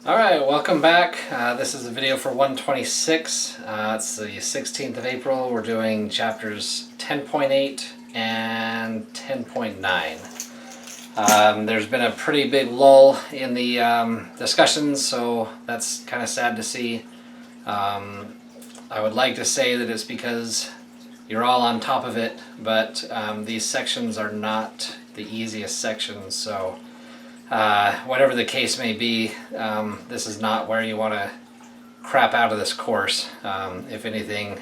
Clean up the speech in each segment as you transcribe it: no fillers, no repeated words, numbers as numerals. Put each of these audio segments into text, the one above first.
Alright, welcome back. This is a video for 126. It's the 16th of April. We're doing chapters 10.8 and 10.9. There's been a pretty big lull in the discussions, so that's kind of sad to see. I would like to say that it's because you're all on top of it, but these sections are not the easiest sections, so whatever the case may be, this is not where you want to crap out of this course. If anything,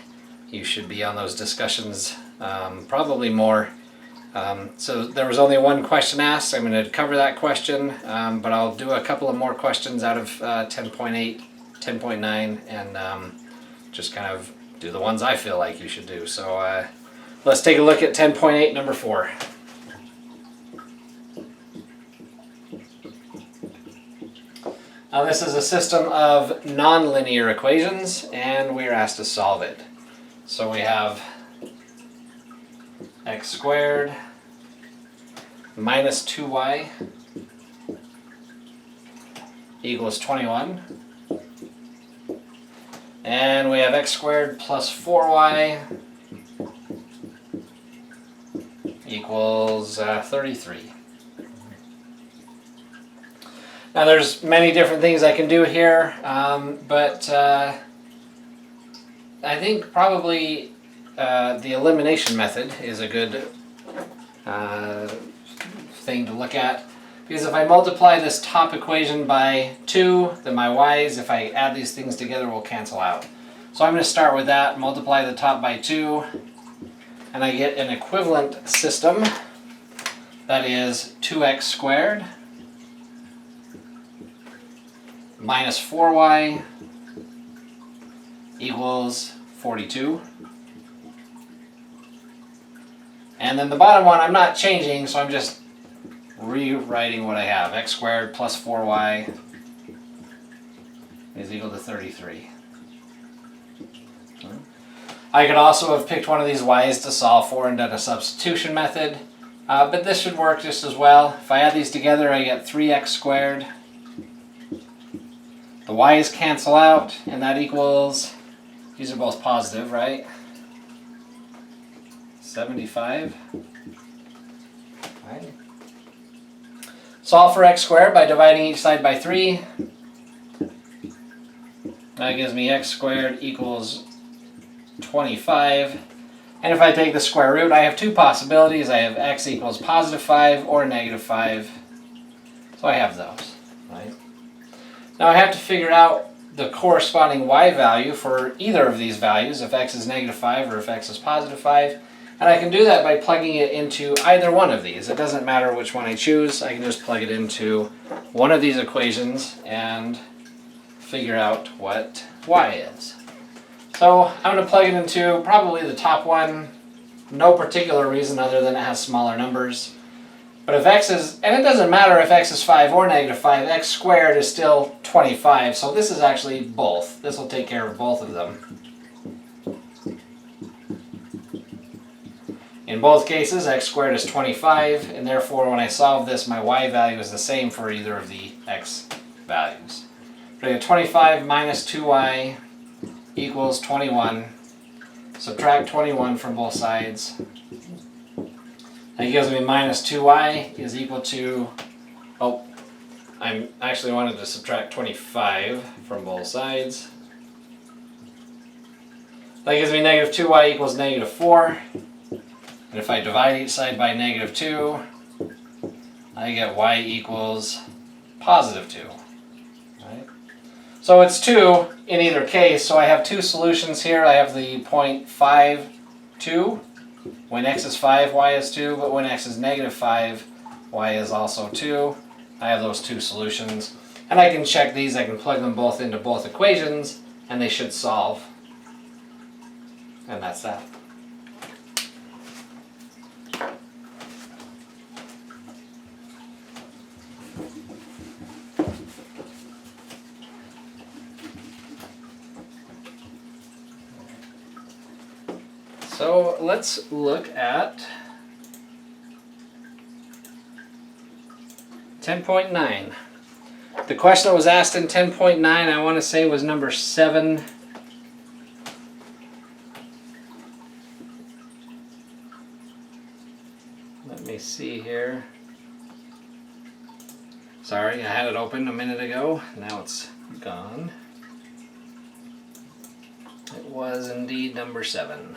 you should be on those discussions probably more. So there was only one question asked. I'm going to cover that question, but I'll do a couple of more questions out of 10.8, 10.9, and just kind of do the ones I feel like you should do. So let's take a look at 10.8, number 4. This is a system of nonlinear equations, and we're asked to solve it. So we have x squared minus 2y equals 21. And we have x squared plus 4y equals 33. Now there's many different things I can do here, but I think probably the elimination method is a good thing to look at, because if I multiply this top equation by 2, then my y's, if I add these things together, will cancel out. So I'm going to start with that, multiply the top by 2, and I get an equivalent system that is 2x squared minus 4y equals 42. And then the bottom one I'm not changing, so I'm just rewriting what I have. X squared plus 4y is equal to 33. I could also have picked one of these y's to solve for and done a substitution method, but this should work just as well. If I add these together, I get 3x squared. The y's cancel out, and that equals, these are both positive, right? 75. Right. Solve for x squared by dividing each side by 3. That gives me x squared equals 25. And if I take the square root, I have two possibilities. I have x equals positive 5 or negative 5. So I have those, right? Now I have to figure out the corresponding y value for either of these values, if x is negative 5 or if x is positive 5. And I can do that by plugging it into either one of these. It doesn't matter which one I choose. I can just plug it into one of these equations and figure out what y is. So I'm going to plug it into probably the top one. No particular reason other than it has smaller numbers. But if x is, and it doesn't matter if x is 5 or negative 5, x squared is still 25, so this is actually both. This will take care of both of them. In both cases, x squared is 25, and therefore when I solve this, my y value is the same for either of the x values. So I get 25 minus 2y equals 21. Subtract 21 from both sides. That gives me minus 2y is equal to, I actually wanted to subtract 25 from both sides. That gives me negative 2y equals negative 4. And if I divide each side by negative 2, I get y equals positive 2. Right? So it's 2 in either case, so I have two solutions here. I have the point 5, 2. When x is 5, y is 2, but when x is negative 5, y is also 2. I have those two solutions. And I can check these, I can plug them both into both equations, and they should solve. And that's that. So let's look at 10.9. The question that was asked in 10.9, I want to say was number 7. Let me see here. Sorry, I had it open a minute ago. Now it's gone. It was indeed number 7.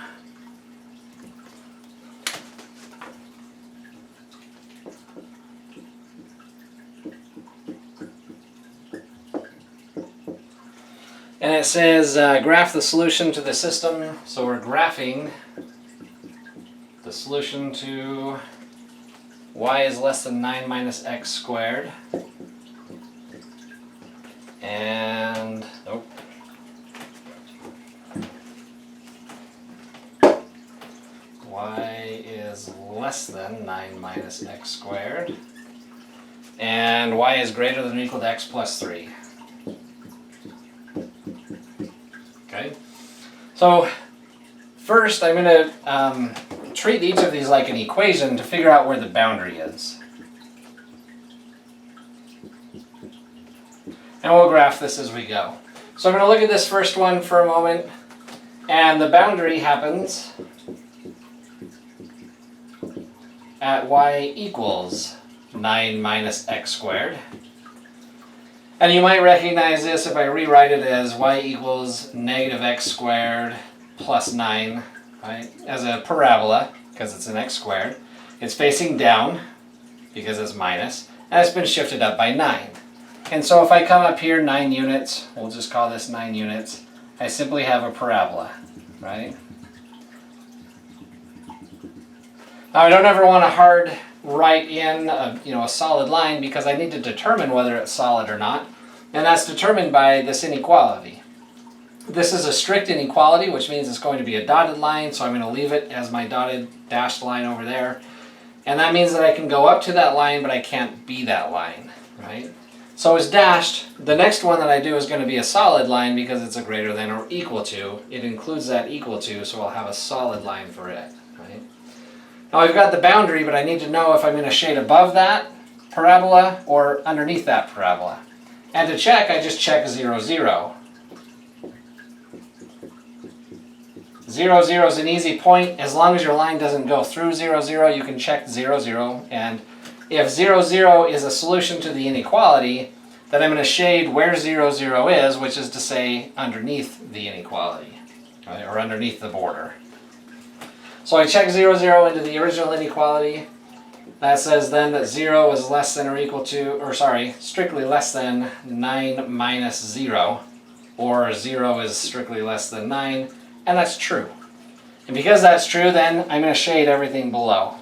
And it says graph the solution to the system. So we're graphing the solution to y is less than 9 minus x squared. And, nope. Y is less than 9 minus x squared. And y is greater than or equal to x plus 3. Okay, so first I'm going to treat each of these like an equation to figure out where the boundary is. And we'll graph this as we go. So I'm going to look at this first one for a moment, and the boundary happens at y equals 9 minus x squared. And you might recognize this if I rewrite it as y equals negative x squared plus 9, right? As a parabola, because it's an x squared. It's facing down, because it's minus, and it's been shifted up by 9. And so if I come up here 9 units, we'll just call this 9 units, I simply have a parabola, right? Now I don't ever want to hard write in a solid line because I need to determine whether it's solid or not. And that's determined by this inequality. This is a strict inequality, which means it's going to be a dotted line, so I'm going to leave it as my dotted dashed line over there. And that means that I can go up to that line, but I can't be that line, right? So it's dashed. The next one that I do is going to be a solid line because it's a greater than or equal to. It includes that equal to, so I'll have a solid line for it, right? Now I've got the boundary, but I need to know if I'm going to shade above that parabola or underneath that parabola. And to check, I just check 0, 0. 0, 0 is an easy point. As long as your line doesn't go through 0, 0, you can check 0, 0. And if 0, 0 is a solution to the inequality, then I'm going to shade where 0, 0 is, which is to say underneath the inequality, right? Or underneath the border. So I check 0, 0 into the original inequality. That says then that 0 is less than or equal to, or sorry, strictly less than 9 minus 0, or 0 is strictly less than 9, and that's true. And because that's true, then I'm going to shade everything below.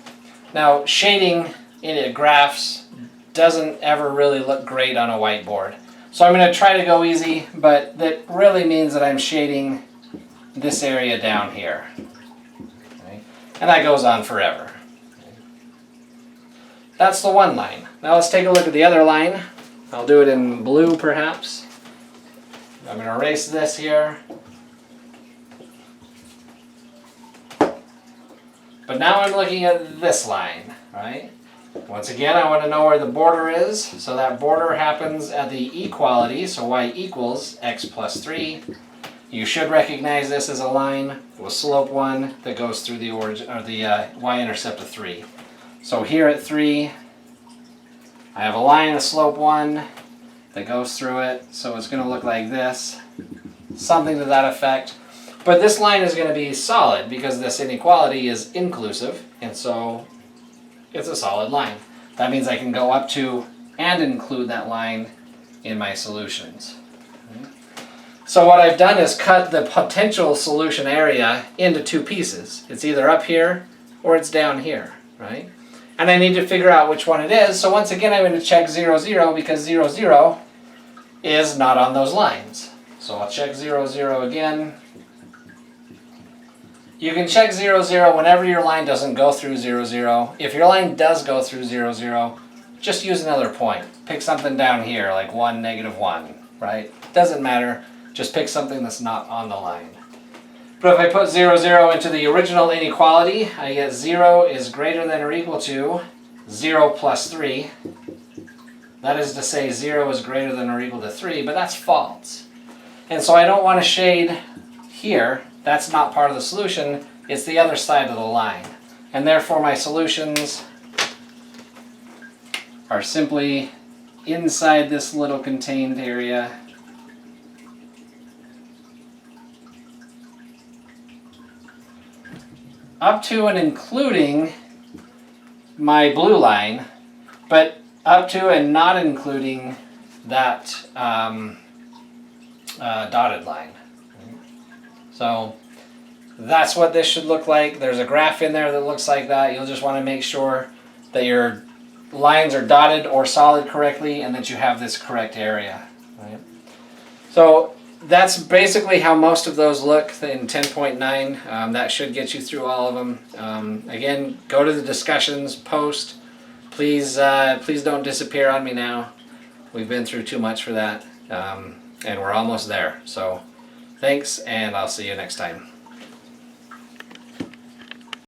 Now, shading in graphs doesn't ever really look great on a whiteboard. So I'm going to try to go easy, but that really means that I'm shading this area down here. Okay? And that goes on forever. That's the one line. Now let's take a look at the other line. I'll do it in blue perhaps. I'm going to erase this here. But now I'm looking at this line, right? Once again, I want to know where the border is. So that border happens at the equality, so y equals x plus 3. You should recognize this as a line with slope 1 that goes through the origin, or the y-intercept of 3. So here at 3, I have a line of slope 1 that goes through it, so it's going to look like this, something to that effect. But this line is going to be solid because this inequality is inclusive, and so it's a solid line. That means I can go up to and include that line in my solutions. So what I've done is cut the potential solution area into 2 pieces. It's either up here or it's down here, right? And I need to figure out which one it is. So once again, I'm going to check 0, 0 because 0, 0 is not on those lines. So I'll check 0, 0 again. You can check 0, 0 whenever your line doesn't go through 0, 0. If your line does go through 0, 0, just use another point. Pick something down here, like 1, negative 1, right? Doesn't matter. Just pick something that's not on the line. But if I put 0, 0 into the original inequality, I get 0 is greater than or equal to 0 plus 3. That is to say 0 is greater than or equal to 3, but that's false. And so I don't want to shade here. That's not part of the solution. It's the other side of the line. And therefore my solutions are simply inside this little contained area. Up to and including my blue line, but up to and not including that dotted line. So that's what this should look like. There's a graph in there that looks like that. You'll just want to make sure that your lines are dotted or solid correctly and that you have this correct area. Right? So that's basically how most of those look in 10.9. That should get you through all of them. Again, go to the discussions, post. Please don't disappear on me now. We've been through too much for that, and we're almost there. So thanks, and I'll see you next time.